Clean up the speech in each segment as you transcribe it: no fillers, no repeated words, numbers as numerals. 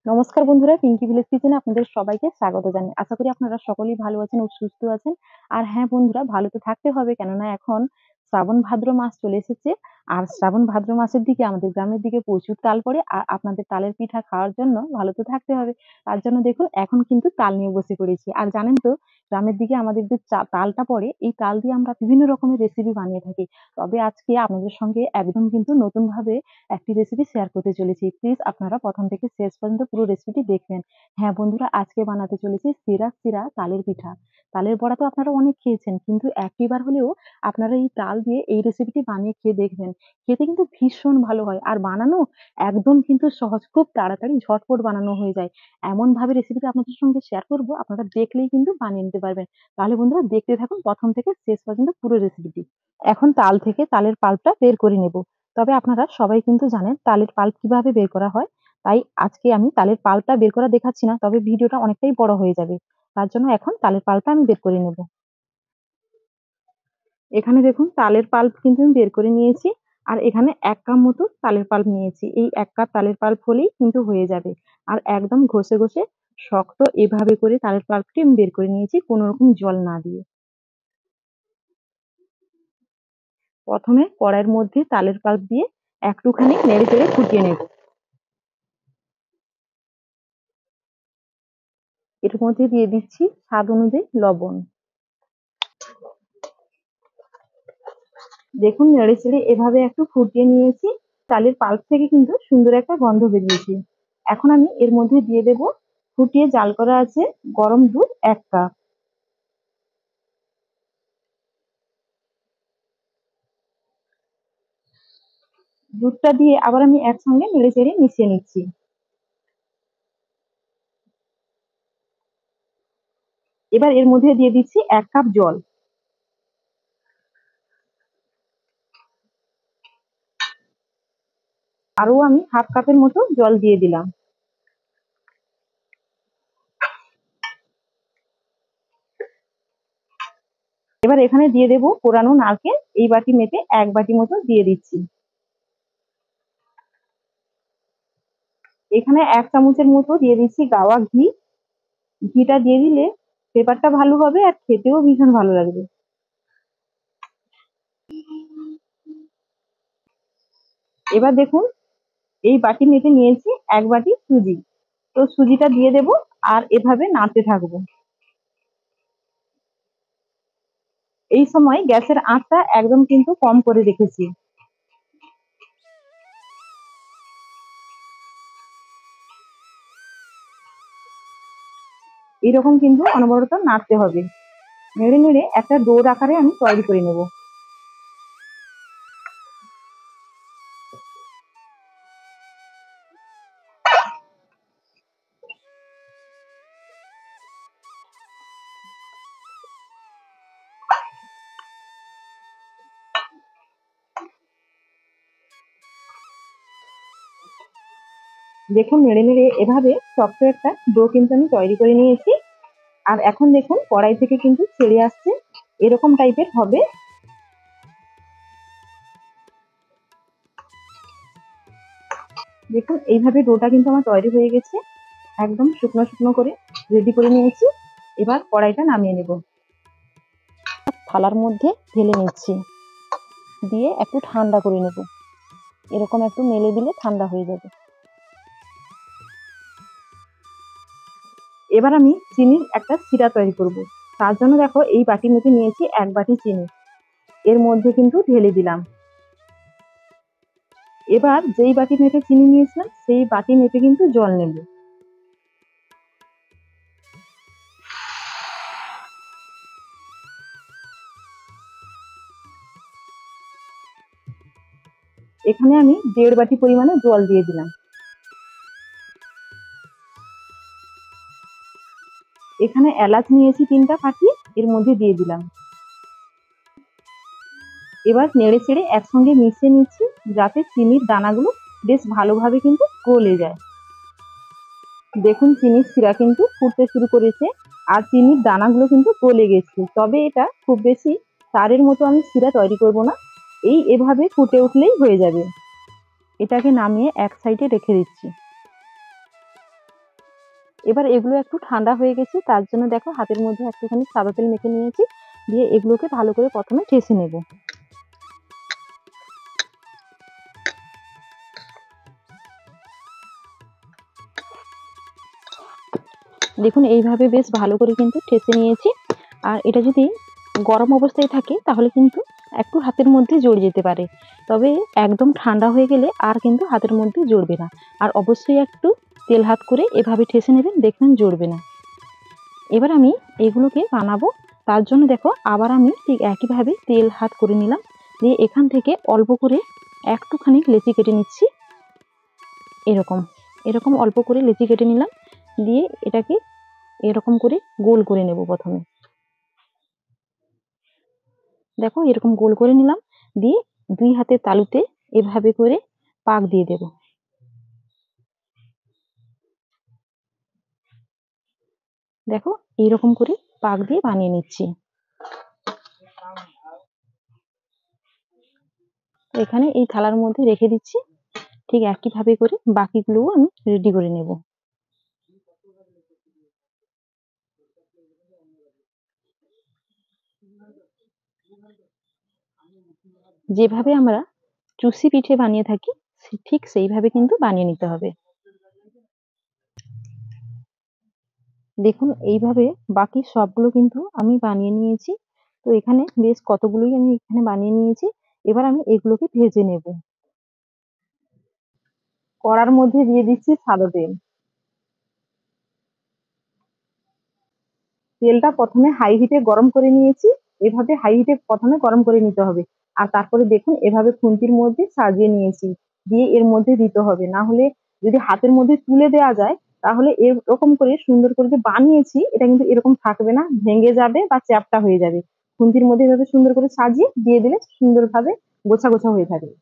নমস্কার বন্ধুরা, পিঙ্কি ভিলেজ কিচেনে আপনাদের সবাইকে স্বাগত জানাই। আশা করি আপনারা সকলেই ভালো আছেন ও সুস্থ আছেন। আর হ্যাঁ বন্ধুরা, ভালো তো থাকতে হবে, কেননা এখন শ্রাবণ ভাদ্র মাস চলে এসেছে। আর শ্রাবণ ভাদ্র মাসের দিকে আমাদের গ্রামের দিকে প্রচুর তাল পড়ে। আর আপনাদের তালের পিঠা খাওয়ার জন্য ভালো তো থাকতে হবে। তার জন্য দেখুন এখন কিন্তু তাল নিয়ে বসে পড়েছি। আর জানেন তো, গ্রামের দিকে আমাদের যে তালটা পড়ে, এই তাল দিয়ে আমরা বিভিন্ন রকমের রেসিপি বানিয়ে থাকি। তবে আজকে আপনাদের সঙ্গে একদম কিন্তু নতুন ভাবে একটি রেসিপি শেয়ার করতে চলেছি। প্লিজ আপনারা প্রথম থেকে শেষ পর্যন্ত পুরো রেসিপিটি দেখবেন। হ্যাঁ বন্ধুরা, আজকে বানাতে চলেছি শিরা শিরা তালের পিঠা। তালের বড়া তো আপনারা অনেক খেয়েছেন, কিন্তু একটিবার হলেও আপনারা এই তাল দিয়ে এই রেসিপিটি বানিয়ে খেয়ে দেখবেন। খেতে কিন্তু ভীষণ ভালো হয়, আর বানানো একদম কিন্তু সহজ, খুব তাড়াতাড়ি ঝটপট বানানো হয়ে যায়। এমন ভাবে রেসিপিটা আপনাদের সঙ্গে শেয়ার করব, আপনারা দেখলেই কিন্তু বানিয়ে নিতে পারবেন। তাহলে বন্ধুরা দেখতে থাকুন প্রথম থেকে শেষ পর্যন্ত পুরো রেসিপিটি। এখন তাল থেকে তালের পাল্পটা বের করে নেব। তবে আপনারা সবাই কিন্তু জানেন তালের পাল্প কিভাবে বের করা হয়। তাই আজকে আমি তালের পাল্পটা বের করা দেখাচ্ছি না, তবে ভিডিওটা অনেকটাই বড় হয়ে যাবে। তার জন্য এখন তালের পাল্পটা আমি বের করে নেব। এখানে দেখুন তালের পাল্প কিন্তু আমি বের করে নিয়েছি। আর এখানে ১ কাপ মতো তালের পাল্প নিয়েছি। এই ১ কাপ তালের পাল্প হলেই কিন্তু হয়ে যাবে। আর একদম ঘষে ঘষে শক্ত এভাবে করে তালের পাল্পটি আমি বের করে নিয়েছি, কোনো রকম জল না দিয়ে। প্রথমে কড়াইয়ের মধ্যে তালের পাল্প দিয়ে একটুখানি নেড়ে চেড়ে ফুটিয়ে নেব। এর মধ্যে দিয়ে দিচ্ছি স্বাদ অনুযায়ী লবণ। দেখুন নেড়েচেড়ে এভাবে একটু ফুটিয়ে নিয়েছি। চালের পাল্প থেকে কিন্তু সুন্দর একটা গন্ধ বেরিয়েছে। এখন আমি এর মধ্যে দিয়ে দেব ফুটিয়ে জাল করা আছে গরম দুধ ১ কাপ। দুধটা দিয়ে আবার আমি একসঙ্গে নেড়েচেড়ে মিশিয়ে নিচ্ছি। এবার এর মধ্যে দিয়ে দিচ্ছি ১ কাপ জল। আরো আমি হাফ কাপের মতো জল দিয়ে দিলাম। এবার এখানে দিয়ে দেব কোরানো নারকেল, এই বাটি মেপে ১ বাটি মতো দিয়ে দিচ্ছি। এখানে ১ চামচের মতো দিয়ে দিচ্ছি গাওয়া ঘি। ঘিটা দিয়ে দিলে ফ্লেভারটা ভালো হবে আর খেতেও ভীষণ ভালো লাগবে। এবার দেখুন এই বাটি মেপে নিয়েছি ১ বাটি সুজি। তো সুজিটা দিয়ে দেব আর এভাবে নাড়তে থাকবো। এই সময় গ্যাসের আঁচটা একদম কিন্তু কম করে রেখেছি। এরকম কিন্তু অনবরত নাড়তে হবে। নেড়ে নেড়ে একটা ডোর আকারে আমি তৈরি করে নেব। দেখুন নেড়ে নেড়ে এভাবে শক্ত একটা ডো কিন্তু আমি তৈরি করে নিয়েছি। আর এখন দেখুন কড়াই থেকে কিন্তু ছেড়ে আসছে, এরকম টাইপের হবে। দেখুন এইভাবে ডোটা কিন্তু আমার তৈরি হয়ে গেছে। একদম শুকনো শুকনো করে রেডি করে নিয়েছি। এবার কড়াইটা নামিয়ে নেব। থালার মধ্যে ঢেলে নিচ্ছি, দিয়ে একটু ঠান্ডা করে নেব। এরকম একটু মেলে দিলে ঠান্ডা হয়ে যাবে। এবার আমি চিনির একটা শিরা তৈরি করব। তার জন্য দেখো এই বাটি মেপে নিয়েছি ১ বাটি চিনি। এর মধ্যে কিন্তু ঢেলে দিলাম। এবার যেই বাটি মেপে চিনি নিয়েছিলাম সেই বাটি মেপে কিন্তু জল নেব। এখানে আমি ১.৫ বাটি পরিমাণে জল দিয়ে দিলাম। এখানে এলাচ নিয়েছি ৩টা ফাটিয়ে এর মধ্যে দিয়ে দিলাম। এবার নেড়ে চেড়ে একসঙ্গে মিশিয়ে নিচ্ছি, যাতে চিনির দানাগুলো বেশ ভালোভাবে কিন্তু গলে যায়। দেখুন চিনির শিরা কিন্তু ফুটতে শুরু করেছে, আর চিনির দানাগুলো কিন্তু গলে গেছে। তবে এটা খুব বেশি তারের মতো আমি শিরা তৈরি করব না, এভাবে ফুটে উঠলেই হয়ে যাবে। এটাকে নামিয়ে এক সাইডে রেখে দিচ্ছি। এবার এগুলো একটু ঠান্ডা হয়ে গেছে, তার জন্য দেখো হাতের মধ্যে একটুখানি সাদা তেল মেখে নিয়েছি, দিয়ে এগুলোকে ভালো করে প্রথমে ঠেসে নেব। দেখুন এইভাবে বেশ ভালো করে কিন্তু ঠেসে নিয়েছি। আর এটা যদি গরম অবস্থায় থাকে তাহলে কিন্তু একটু হাতের মধ্যে জড়ে যেতে পারে, তবে একদম ঠান্ডা হয়ে গেলে আর কিন্তু হাতের মধ্যে জড়বে না। আর অবশ্যই একটু তেল হাত করে এভাবে ঠেসে নেবেন, দেখবেন জড়বে না। এবার আমি এগুলোকে বানাবো, তার জন্য দেখো আবার আমি ঠিক একইভাবে তেল হাত করে নিলাম, দিয়ে এখান থেকে অল্প করে একটুখানি লেচি কেটে নিচ্ছি। এরকম এরকম অল্প করে লেচি কেটে নিলাম, দিয়ে এটাকে এরকম করে গোল করে নেব প্রথমে। দেখো এরকম গোল করে নিলাম, দিয়ে দুই হাতের তালুতে এভাবে করে পাক দিয়ে দেব। দেখো এইরকম করে পাক দিয়ে বানিয়ে নিচ্ছি। এখানে এই থালার মধ্যে রেখে দিচ্ছি, ঠিক একইভাবে করে বাকিগুলোও আমি রেডি করে নেব। যেভাবে আমরা চুষি পিঠে বানিয়ে থাকি ঠিক সেইভাবে কিন্তু বানিয়ে নিতে হবে। দেখুন এইভাবে বাকি সবগুলো কিন্তু আমি বানিয়ে নিয়েছি। তো এখানে বেশ কতগুলোই আমি এখানে বানিয়ে নিয়েছি। এবার আমি এগুলোকে ভেজে নেব। কড়ার মধ্যে দিয়ে দিচ্ছি সাদা তেল। তেলটা প্রথমে হাই হিটে গরম করে নিয়েছি। এভাবে হাই হিটে প্রথমে গরম করে নিতে হবে। আর তারপরে দেখুন এভাবে খুন্তির মধ্যে সাজিয়ে নিয়েছি, দিয়ে এর মধ্যে দিতে হবে। না হলে যদি হাতের মধ্যে তুলে দেওয়া যায় তাহলে এরকম করে সুন্দর করে যে বানিয়েছি এটা কিন্তু এরকম থাকবে না, ভেঙে যাবে বা চ্যাপ্টা হয়ে যাবে। খুন্তির মধ্যে এভাবে সুন্দর করে সাজিয়ে দিয়ে দিলে সুন্দরভাবে গোছা গোছা হয়ে থাকবে।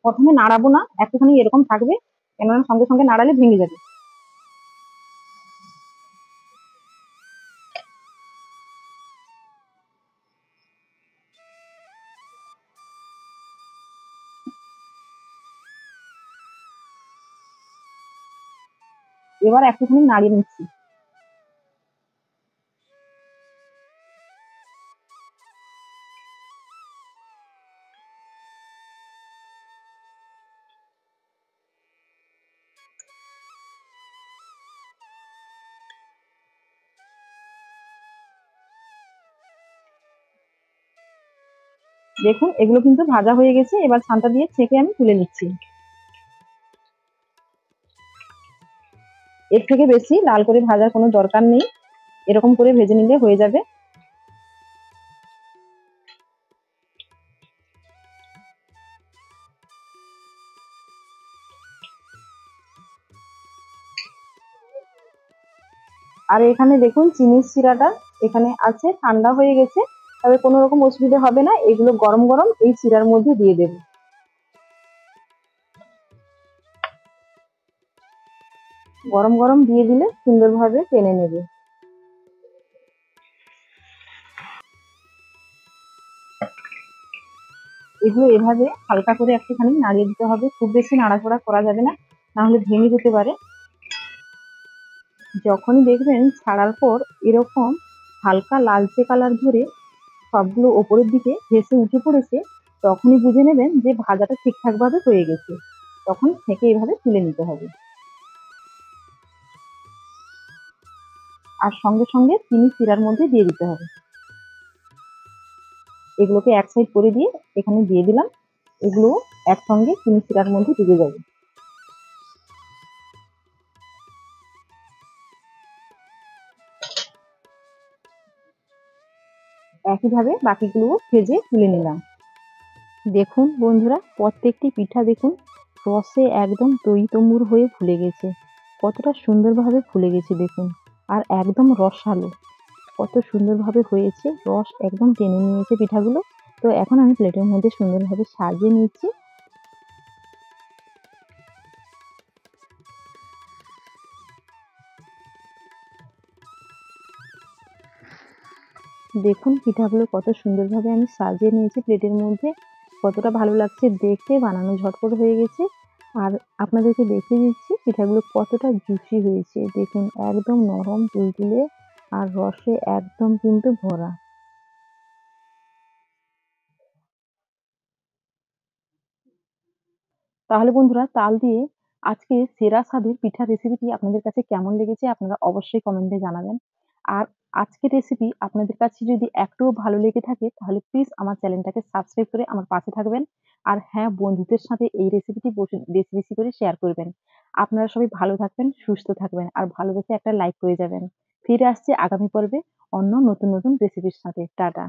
প্রথমে নাড়াবো না, একটুখানি এরকম থাকবে, কেননা সঙ্গে সঙ্গে নাড়ালে ভেঙে যাবে। এবার একটুখানি নাড়িয়ে নিচ্ছি। দেখুন এগুলো কিন্তু ভাজা হয়ে গেছে, এবার ছানটা দিয়ে ছেঁকে আমি তুলে নিচ্ছি। এর থেকে বেশি লাল করে ভাজার কোনো দরকার নেই, এরকম করে ভেজে নিলে হয়ে যাবে। আর এখানে দেখুন চিনির শিরাটা এখানে আছে, ঠান্ডা হয়ে গেছে, তবে কোনো রকম অসুবিধা হবে না, এগুলো গরম গরম এই শিরার মধ্যে দিয়ে দেবো। গরম গরম দিয়ে দিলে সুন্দরভাবে টেনে নেবে। এগুলো এভাবে হালকা করে একটুখানি নাড়িয়ে দিতে হবে, খুব বেশি নাড়াচাড়া করা যাবে না, না হলে ভেঙে যেতে পারে। যখনই দেখবেন ছাড়ার পর এরকম হালকা লালচে কালার ধরে সবগুলো ওপরের দিকে ভেসে উঠে পড়েছে, তখনই বুঝে নেবেন যে ভাজাটা ঠিকঠাক ভাবে হয়ে গেছে। তখন থেকে এভাবে তুলে নিতে হবে। আর সঙ্গে সঙ্গে চিনি শিরার মধ্যে দিয়ে দিতে হবে। এগুলোকে এক সাইড করে দিয়ে এখানে দিয়ে দিলাম, এগুলো একসঙ্গে চিনি শিরার মধ্যে ডুবে যাবে। একইভাবে বাকিগুলো ভেজে তুলে নিলাম। দেখুন বন্ধুরা প্রত্যেকটি পিঠা দেখুন রসে একদম তৈ তম্বুর হয়ে ফুলে গেছে, কতটা সুন্দরভাবে ফুলে গেছে দেখুন। আর একদম রসালো, কত সুন্দরভাবে হয়েছে, রস একদম টেনে নিয়েছে পিঠাগুলো। তো এখন আমি প্লেটের মধ্যে সুন্দরভাবে সাজিয়ে নিচ্ছি। দেখুন পিঠাগুলো কত সুন্দরভাবে আমি সাজিয়ে নিয়েছি প্লেটের মধ্যে। কতটা ভালো লাগছে দেখতে, বানানো ঝটপট হয়ে গেছে। আর আপনাদেরকে দেখিয়ে দিচ্ছি পিঠাগুলো কতটা জুসি হয়েছে। দেখুন একদম নরম তুলতুলে আর রসে একদম কিন্তু ভরা। তাহলে বন্ধুরা তাল দিয়ে আজকে সেরা স্বাদের পিঠার রেসিপিটি আপনাদের কাছে কেমন লেগেছে আপনারা অবশ্যই কমেন্টে জানাবেন। আর আজকের রেসিপি আপনাদের কাছে যদি একটুও ভালো লেগে থাকে তাহলে প্লিজ আমার চ্যানেলটাকে সাবস্ক্রাইব করে আমার পাশে থাকবেন। আর হ্যাঁ, বন্ধুদের সাথে এই রেসিপিটি বেশি, বেশি করে শেয়ার করবেন। আপনারা সবাই ভালো থাকবেন, সুস্থ থাকবেন আর ভালোবেসে একটা লাইক করে যাবেন। ফিরে আসছি আগামী পর্বে অন্য নতুন, নতুন রেসিপির সাথে। টাটা।